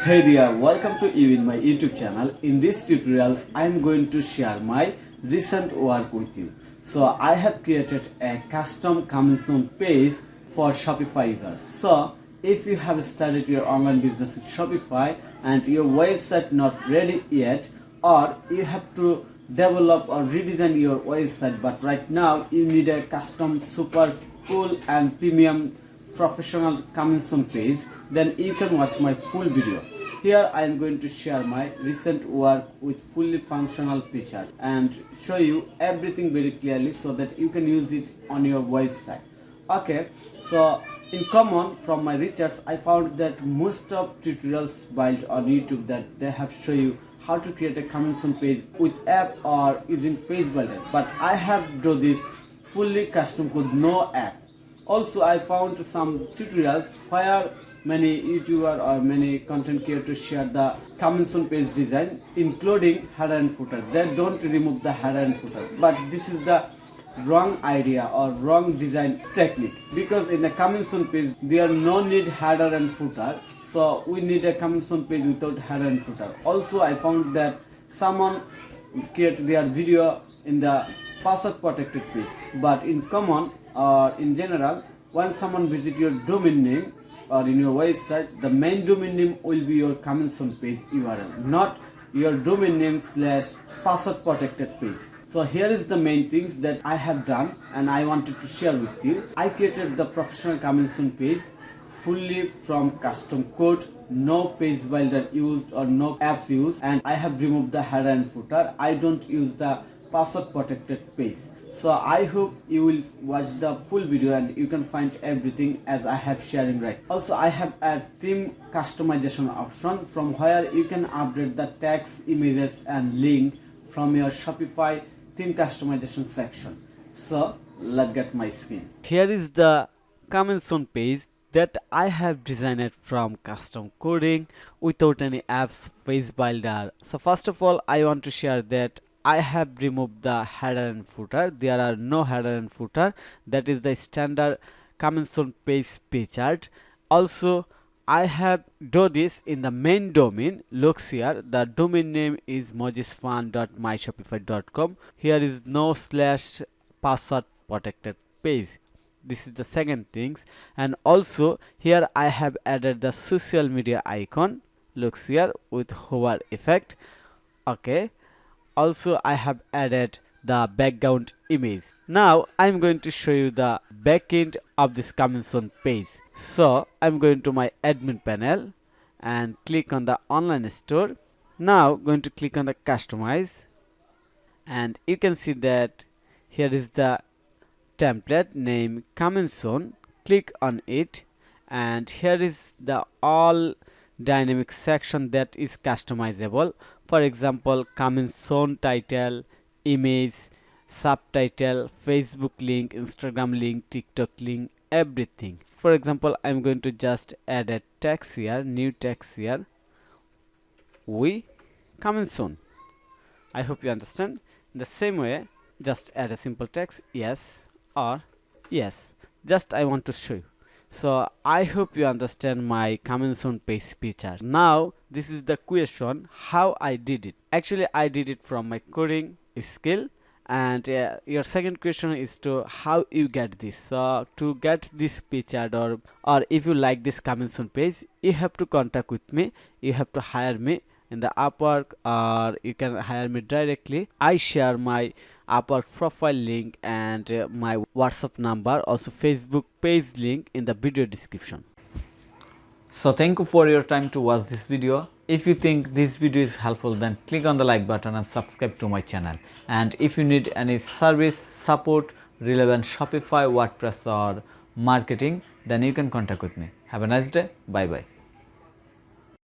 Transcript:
Hey there, welcome to you in my YouTube channel. In this tutorials, I am going to share my recent work with you. So I have created a custom coming soon page for Shopify users. So if you have started your online business with Shopify and your website not ready yet, or you have to develop or redesign your website, but right now you need a custom super cool and premium professional coming soon page, then you can watch my full video. Here I am going to share my recent work with fully functional picture and show you everything very clearly so that you can use it on your website. Okay, so in common from my research, I found that most of tutorials built on YouTube that they have show you how to create a coming soon page with app or using page builder, but I have do this fully custom code, no app. Also, I found some tutorials where many YouTuber or many content creators share the coming soon page design, including header and footer. They don't remove the header and footer, but this is the wrong idea or wrong design technique, because in the coming soon page there no need header and footer. So we need a coming soon page without header and footer. Also, I found that someone create their video in the password protected page, but in common or in general, when someone visit your domain name or in your website, the main domain name will be your coming soon page URL, not your domain name / password protected page. So here is the main things that I have done and I wanted to share with you. I created the professional coming soon page fully from custom code, no page builder used or no apps used, and I have removed the header and footer. I don't use the password protected page. So I hope you will watch the full video and you can find everything as I have sharing right. Also, I have a theme customization option from where you can update the text, images and link from your Shopify theme customization section. So let's get my screen. Here is the coming soon page that I have designed from custom coding without any apps, page builder. So first of all, I want to share that I have removed the header and footer. There are no header and footer. That is the standard coming soon page chart. Also, I have do this in the main domain. Looks here, the domain name is mojisfan.myshopify.com. Here is no / password protected page. This is the second things. And also here I have added the social media icon. Looks here with hover effect. Okay. Also, I have added the background image. Now I'm going to show you the backend of this coming soon page. So I'm going to my admin panel and click on the online store. Now going to click on the customize, and you can see that here is the template name coming soon. Click on it, and here is the all dynamic section that is customizable. For example, coming soon title, image, subtitle, Facebook link, Instagram link, TikTok link, everything. For example, I'm going to just add a text here, new text here. We coming soon. I hope you understand. In the same way, just add a simple text, yes or yes. Just I want to show you. So I hope you understand my coming soon page picture. Now this is the question how I did it. Actually, I did it from my coding skill. And your second question is to how you get this. So to get this picture, or if you like this coming soon page, you have to contact with me. You have to hire me in the Upwork, or you can hire me directly. I share my Upwork profile link and my WhatsApp number, also Facebook page link in the video description. So thank you for your time to watch this video. If you think this video is helpful, then click on the like button and subscribe to my channel. And if you need any service, support, relevant Shopify, WordPress or marketing, then you can contact with me. Have a nice day. Bye bye.